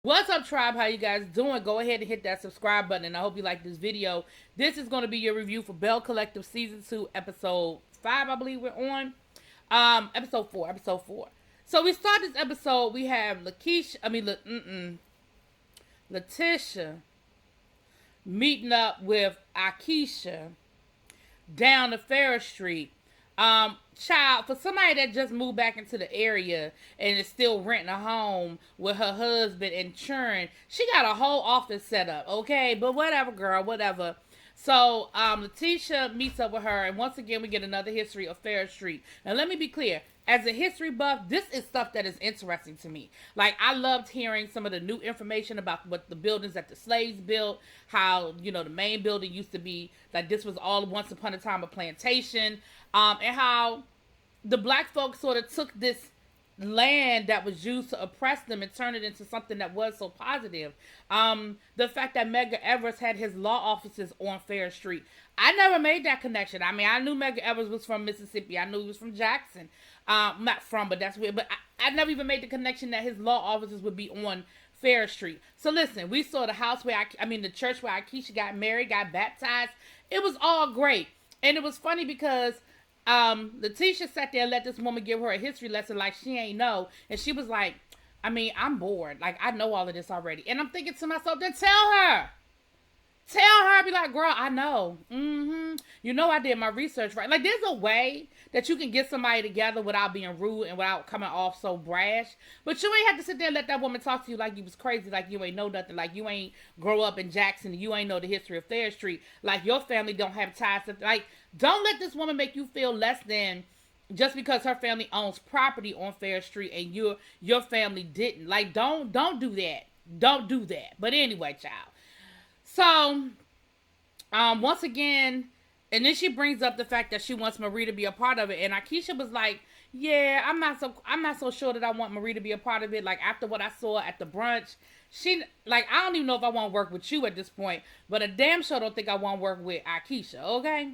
What's up, tribe? How you guys doing? Go ahead and hit that subscribe button, and I hope you like this video. This is going to be your review for Belle Collective Season 2, Episode 5, I believe we're on. Episode 4. So we start this episode, we have Letitia meeting up with Akeisha down the Ferris Street. Child, for somebody that just moved back into the area and is still renting a home with her husband and children, she got a whole office set up, okay? But whatever, girl, whatever. So, Letitia meets up with her, and once again, we get another history of Ferris Street. And let me be clear, as a history buff, this is stuff that is interesting to me. Like, I loved hearing some of the new information about what the buildings that the slaves built, how, you know, the main building used to be, like, this was all once upon a time a plantation, and how the black folks sort of took this land that was used to oppress them and turn it into something that was so positive. The fact that Medgar Evers had his law offices on Ferris Street. I never made that connection. I mean, I knew Medgar Evers was from Mississippi. I knew he was from Jackson. Not from, but that's weird. But I never even made the connection that his law offices would be on Ferris Street. So listen, we saw the house where, the church where Akeisha got married, got baptized. It was all great. And it was funny because Letitia sat there and let this woman give her a history lesson like she ain't know. And she was like, I'm bored. Like, I know all of this already. And I'm thinking to myself, then tell her. Tell her, be like, girl, I know. You know I did my research, right? Like, there's a way that you can get somebody together without being rude and without coming off so brash. But you ain't have to sit there and let that woman talk to you like you was crazy, like you ain't know nothing, like you ain't grow up in Jackson, and you ain't know the history of Ferris Street, like your family don't have ties to, like, don't let this woman make you feel less than just because her family owns property on Ferris Street and your family didn't. Like, don't do that. Don't do that. But anyway, child. So, once again, and then she brings up the fact that she wants Marie to be a part of it, and Akeisha was like, "Yeah, I'm not so sure that I want Marie to be a part of it. Like, after what I saw at the brunch, I don't even know if I want to work with you at this point, but I damn sure don't think I want to work with Akeisha, okay?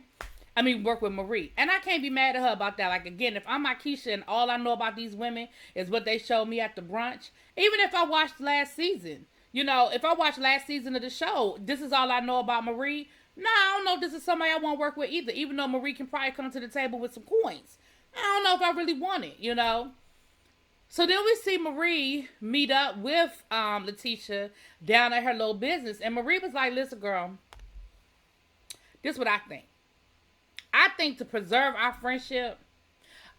Work with Marie." And I can't be mad at her about that. Like, again, if I'm Akeisha and all I know about these women is what they showed me at the brunch, even if I watched last season, if I watched last season of the show, this is all I know about Marie. No, I don't know if this is somebody I want to work with either, even though Marie can probably come to the table with some coins. I don't know if I really want it, So then we see Marie meet up with Letitia down at her little business. And Marie was like, "Listen, girl, this is what I think. I think to preserve our friendship,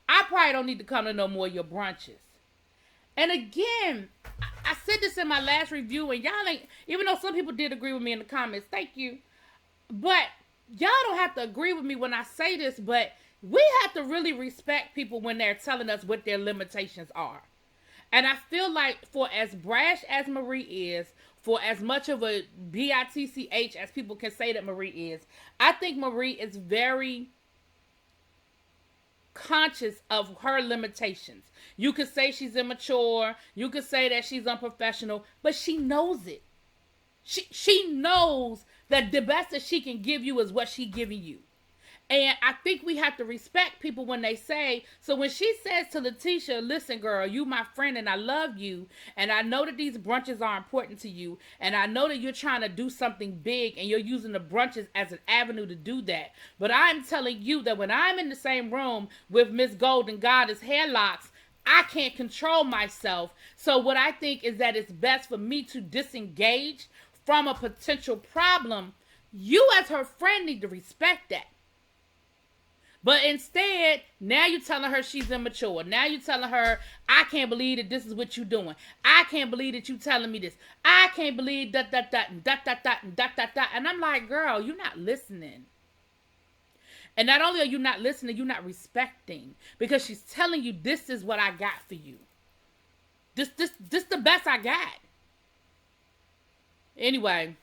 I probably don't need to come to no more of your brunches." And again, I said this in my last review, and y'all ain't, even though some people did agree with me in the comments, thank you. But y'all don't have to agree with me when I say this, but we have to really respect people when they're telling us what their limitations are. And I feel like for as brash as Marie is, for as much of a bitch as people can say that Marie is, I think Marie is very conscious of her limitations. You could say she's immature, you could say that she's unprofessional, but she knows it. She knows that the best that she can give you is what she's giving you. And I think we have to respect people when they say, so when she says to Letitia, "Listen, girl, you my friend and I love you, and I know that these brunches are important to you, and I know that you're trying to do something big and you're using the brunches as an avenue to do that. But I'm telling you that when I'm in the same room with Miss Golden Goddess Hairlocks, I can't control myself. So what I think is that it's best for me to disengage from a potential problem. You as her friend need to respect that." But instead, now you're telling her she's immature. Now you're telling her, "I can't believe that this is what you're doing. I can't believe that you're telling me this. I can't believe that, that. And I'm like, girl, you're not listening. And not only are you not listening, you're not respecting. Because she's telling you, this is what I got for you. This the best I got. Anyway.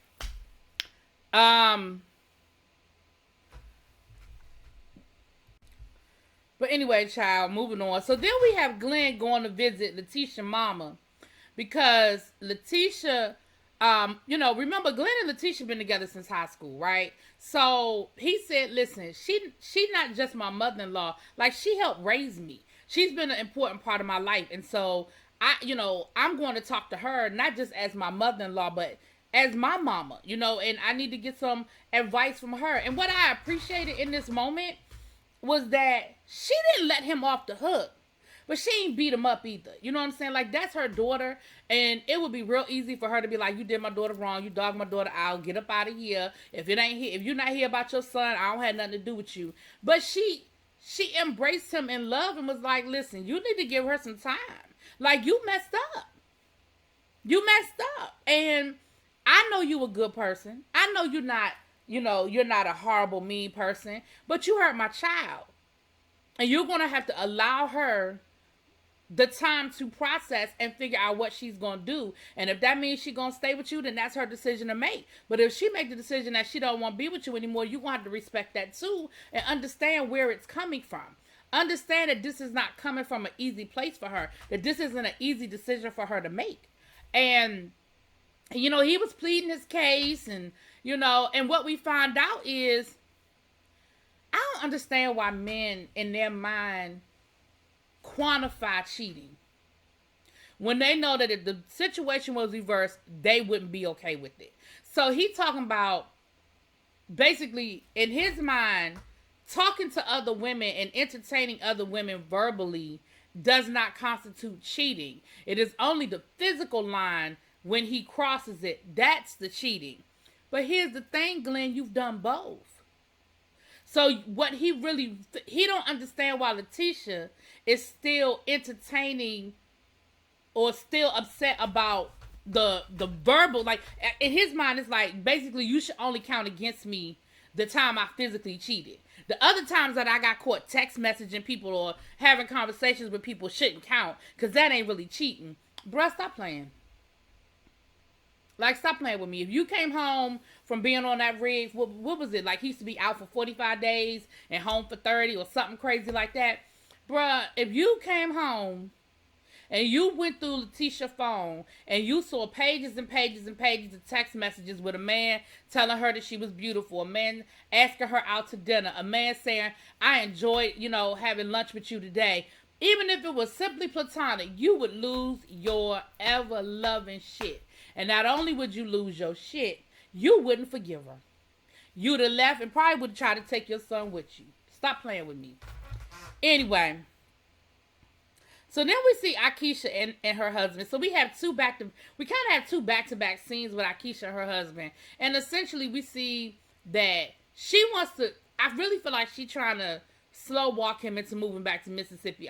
But anyway, child, moving on. So then we have Glenn going to visit Letitia's mama. Because Letitia, remember Glenn and Letitia been together since high school, right? So he said, "Listen, she not just my mother-in-law. Like, she helped raise me. She's been an important part of my life. And so I'm going to talk to her, not just as my mother-in-law, but as my mama, and I need to get some advice from her. And what I appreciated in this moment was that she didn't let him off the hook. But she ain't beat him up either. You know what I'm saying? Like, that's her daughter. And it would be real easy for her to be like, you did my daughter wrong. You dogged my daughter out. Get up out of here. If you're not here about your son, I don't have nothing to do with you. But she embraced him in love and was like, listen, you need to give her some time. Like, you messed up. You messed up. And I know you a good person. I know you're not a horrible, mean person. But you hurt my child. And you're going to have to allow her the time to process and figure out what she's going to do. And if that means she's going to stay with you, then that's her decision to make. But if she make the decision that she don't want to be with you anymore, you're going to have to respect that too and understand where it's coming from. Understand that this is not coming from an easy place for her. That this isn't an easy decision for her to make. And, he was pleading his case and what we found out is I don't understand why men in their mind quantify cheating when they know that if the situation was reversed, they wouldn't be okay with it. So he talking about basically in his mind, talking to other women and entertaining other women verbally does not constitute cheating. It is only the physical line when he crosses it. That's the cheating. But here's the thing, Glenn, you've done both. So what he don't understand why Letitia is still entertaining or still upset about the verbal. Like, in his mind, it's like, basically, you should only count against me the time I physically cheated. The other times that I got caught text messaging people or having conversations with people shouldn't count because that ain't really cheating. Bruh, stop playing. Like, stop playing with me. If you came home from being on that rig, what was it? Like, he used to be out for 45 days and home for 30 or something crazy like that. Bruh, if you came home and you went through Letitia's phone and you saw pages and pages and pages of text messages with a man telling her that she was beautiful, a man asking her out to dinner, a man saying, I enjoyed, having lunch with you today. Even if it was simply platonic, you would lose your ever-loving shit. And not only would you lose your shit, you wouldn't forgive her. You'd have left and probably would have tried to take your son with you. Stop playing with me. Anyway, so then we see Akeisha and her husband. So we kind of have two back-to-back scenes with Akeisha and her husband. And essentially we see that she wants to, I really feel like she's trying to slow walk him into moving back to Mississippi.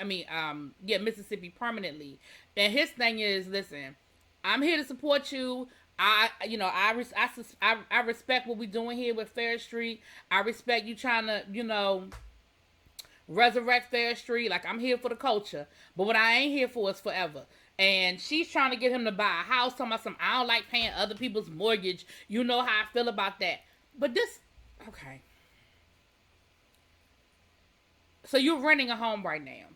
Mississippi permanently. And his thing is, listen, I'm here to support you. I respect what we're doing here with Fair Street. I respect you trying to, resurrect Fair Street. Like, I'm here for the culture. But what I ain't here for is forever. And she's trying to get him to buy a house. Talking about I don't like paying other people's mortgage. You know how I feel about that. But okay. So you're renting a home right now.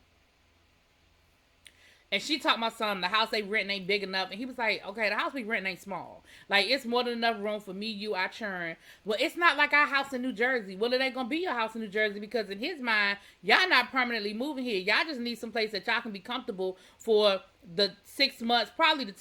And she talked my son, the house they renting ain't big enough. And he was like, okay, the house we renting ain't small. Like, it's more than enough room for me, you, our churn. Well, it's not like our house in New Jersey. Well, it ain't going to be your house in New Jersey because in his mind, y'all not permanently moving here. Y'all just need some place that y'all can be comfortable for the 6 months. Probably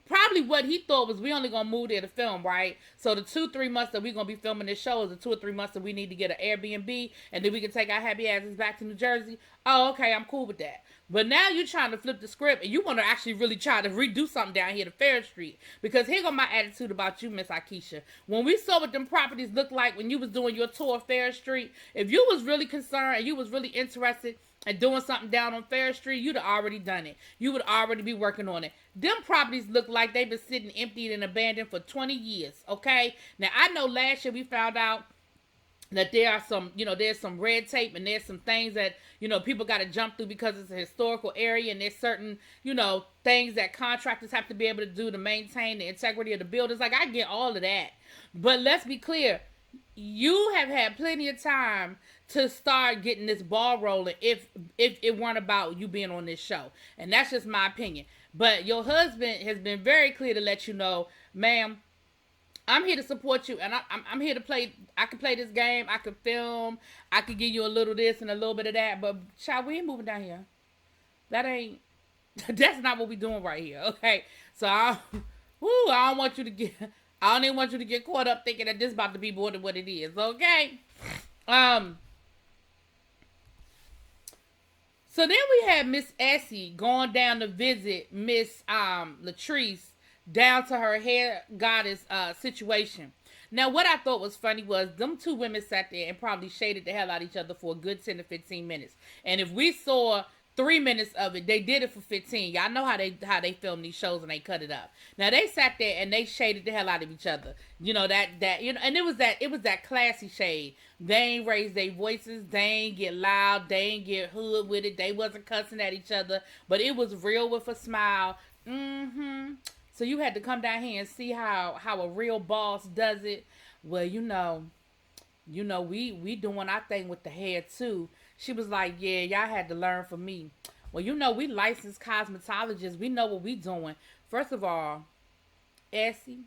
probably what he thought was we only going to move there to film, right? So the 2-3 months that we're going to be filming this show is the 2 or 3 months that we need to get an Airbnb and then we can take our happy asses back to New Jersey. Oh, okay, I'm cool with that. But now you're trying to flip the script and you want to actually really try to redo something down here to Fair Street. Because here go my attitude about you, Miss Akeisha. When we saw what them properties looked like when you was doing your tour of Fair Street, if you was really concerned and you was really interested in doing something down on Fair Street, you'd have already done it. You would already be working on it. Them properties look like they've been sitting emptied and abandoned for 20 years, okay? Now, I know last year we found out that there are some, there's some red tape and there's some things that, people got to jump through because it's a historical area and there's certain, things that contractors have to be able to do to maintain the integrity of the buildings. Like, I get all of that. But let's be clear. You have had plenty of time to start getting this ball rolling if it weren't about you being on this show. And that's just my opinion. But your husband has been very clear to let you know, ma'am, I'm here to support you, and I'm here to play. I can play this game. I can film. I can give you a little this and a little bit of that. But, child, we ain't moving down here. That ain't That's not what we doing right here, okay? So I don't want you to get. I don't even want you to get caught up thinking that this is about to be more than what it is, okay? Um. So then we had Miss Essie going down to visit Miss Latrice down to her hair goddess situation. Now, what I thought was funny was them two women sat there and probably shaded the hell out of each other for a good 10 to 15 minutes. And if we saw 3 minutes of it, they did it for 15. Y'all know how they film these shows and they cut it up. Now they sat there and they shaded the hell out of each other. You know that you know, and it was that classy shade. They ain't raise their voices. They ain't get loud. They ain't get hood with it. They wasn't cussing at each other, but it was real with a smile. So you had to come down here and see how a real boss does it. Well, you know, we doing our thing with the hair too. She was like, yeah, y'all had to learn from me. Well, you know, we licensed cosmetologists. We know what we doing. First of all, Essie.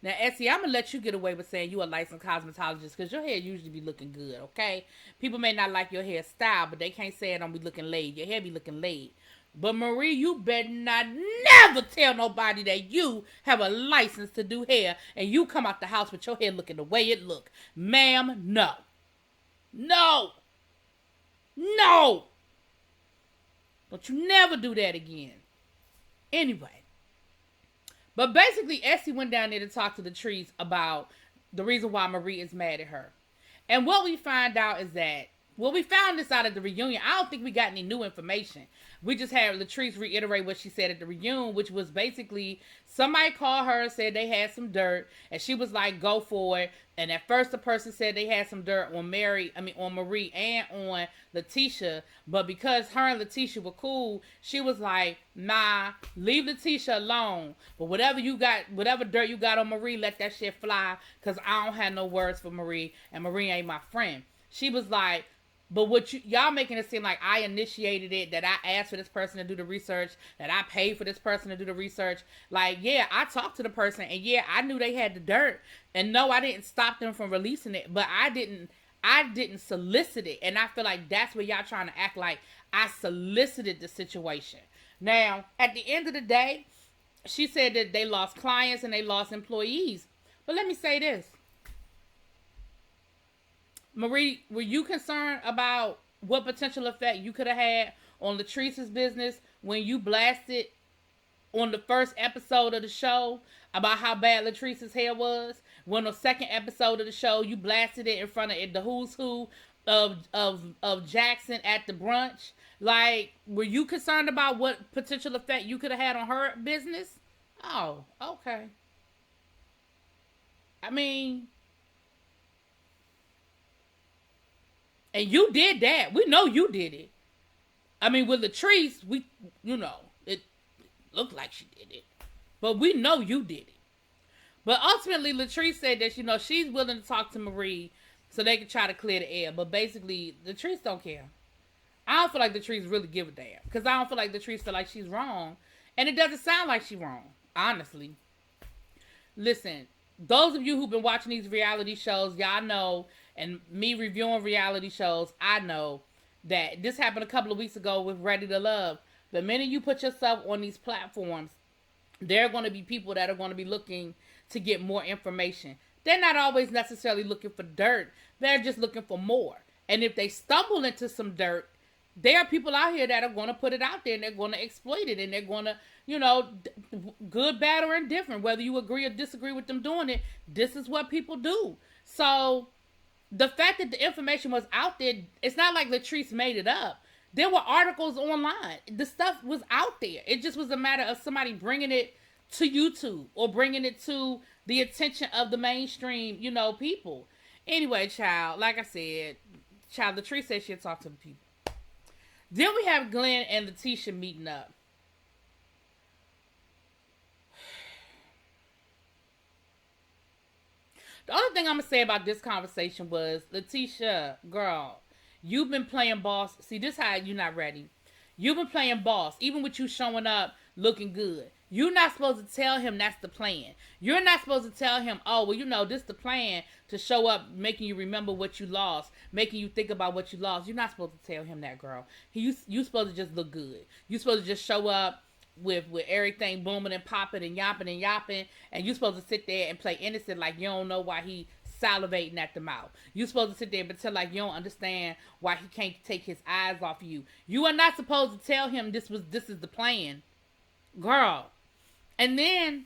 Now, Essie, I'm going to let you get away with saying you a licensed cosmetologist because your hair usually be looking good, okay? People may not like your hairstyle, but they can't say it don't be looking laid. Your hair be looking laid. But Marie, you better not never tell nobody that you have a license to do hair and you come out the house with your hair looking the way it look. Ma'am, no. No. No. Don't you never do that again. Anyway. But basically, Essie went down there to talk to the trees about the reason why Marie is mad at her. And what we find out is that, well, we found this out at the reunion. I don't think we got any new information. We just had Latrice reiterate what she said at the reunion, which was basically somebody called her and said they had some dirt, and she was like, go for it. And at first the person said they had some dirt on Marie and on Letitia, but because her and Letitia were cool, she was like, nah, leave Letitia alone. But whatever dirt you got on Marie, let that shit fly, because I don't have no words for Marie, and Marie ain't my friend. She was like, but y'all making it seem like I initiated it, that I asked for this person to do the research, that I paid for this person to do the research. Like, yeah, I talked to the person, and yeah, I knew they had the dirt, and no, I didn't stop them from releasing it, but I didn't solicit it, and I feel like that's where y'all trying to act like I solicited the situation. Now, at the end of the day, she said that they lost clients and they lost employees, but let me say this. Marie, were you concerned about what potential effect you could have had on Latrice's business when you blasted on the first episode of the show about how bad Latrice's hair was? When the second episode of the show, you blasted it in front of the who's who of Jackson at the brunch. Like, were you concerned about what potential effect you could have had on her business? Oh, okay. I mean... And you did that. We know you did it. I mean, with Latrice, it looked like she did it. But we know you did it. But ultimately, Latrice said that, she's willing to talk to Marie so they can try to clear the air. But basically, Latrice don't care. I don't feel like Latrice really give a damn. Because I don't feel like Latrice feel like she's wrong. And it doesn't sound like she's wrong. Honestly. Listen, those of you who've been watching these reality shows, y'all know... And me reviewing reality shows, I know that this happened a couple of weeks ago with Ready to Love. The minute you put yourself on these platforms, there are going to be people that are going to be looking to get more information. They're not always necessarily looking for dirt. They're just looking for more. And if they stumble into some dirt, there are people out here that are going to put it out there and they're going to exploit it. And they're going to, good, bad, or indifferent. Whether you agree or disagree with them doing it, this is what people do. So... the fact that the information was out there, it's not like Latrice made it up. There were articles online. The stuff was out there. It just was a matter of somebody bringing it to YouTube or bringing it to the attention of the mainstream, people. Anyway, child, like I said, Latrice said she'll talk to the people. Then we have Glenn and Letitia meeting up. The only thing I'm going to say about this conversation was, Letitia, girl, you've been playing boss. See, this is how you're not ready. You've been playing boss, even with you showing up looking good. You're not supposed to tell him that's the plan. You're not supposed to tell him, oh, well, this is the plan to show up, making you remember what you lost, making you think about what you lost. You're not supposed to tell him that, girl. You supposed to just look good. You supposed to just show up with everything booming and popping and yapping, and you supposed to sit there and play innocent like you don't know why he salivating at the mouth. You supposed to sit there and pretend like you don't understand why he can't take his eyes off you. You are not supposed to tell him this is the plan, girl. And then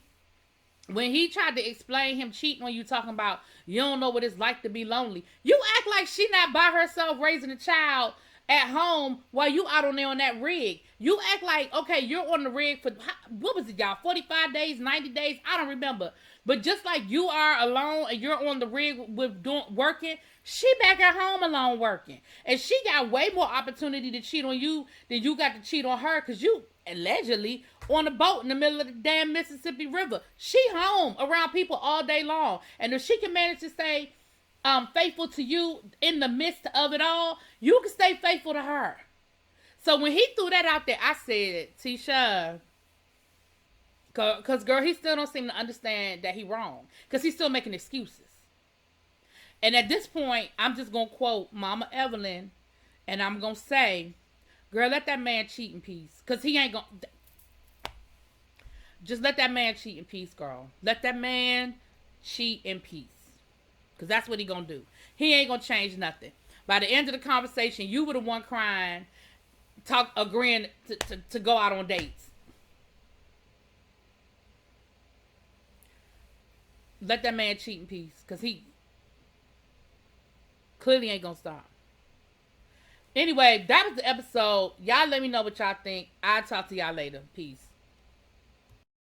when he tried to explain him cheating on you, talking about you don't know what it's like to be lonely, you act like she not by herself raising a child at home while you out on there on that rig. You act like, okay, you're on the rig for, what was it, y'all, 45 days, 90 days? I don't remember. But just like you are alone and you're on the rig with working, she back at home alone working. And she got way more opportunity to cheat on you than you got to cheat on her, because you allegedly on a boat in the middle of the damn Mississippi River. She home around people all day long. And if she can manage to stay faithful to you in the midst of it all, you can stay faithful to her. So when he threw that out there, I said, Tisha, because girl, he still don't seem to understand that he wrong, because he's still making excuses. And at this point, I'm just going to quote Mama Evelyn, and I'm going to say, girl, let that man cheat in peace, because he ain't going to, just let that man cheat in peace, girl. Let that man cheat in peace. Because that's what he gonna do. He ain't gonna change nothing. By the end of the conversation, you were the one crying, agreeing to go out on dates. Let that man cheat in peace. Because he clearly ain't gonna stop. Anyway, that was the episode. Y'all let me know what y'all think. I'll talk to y'all later. Peace.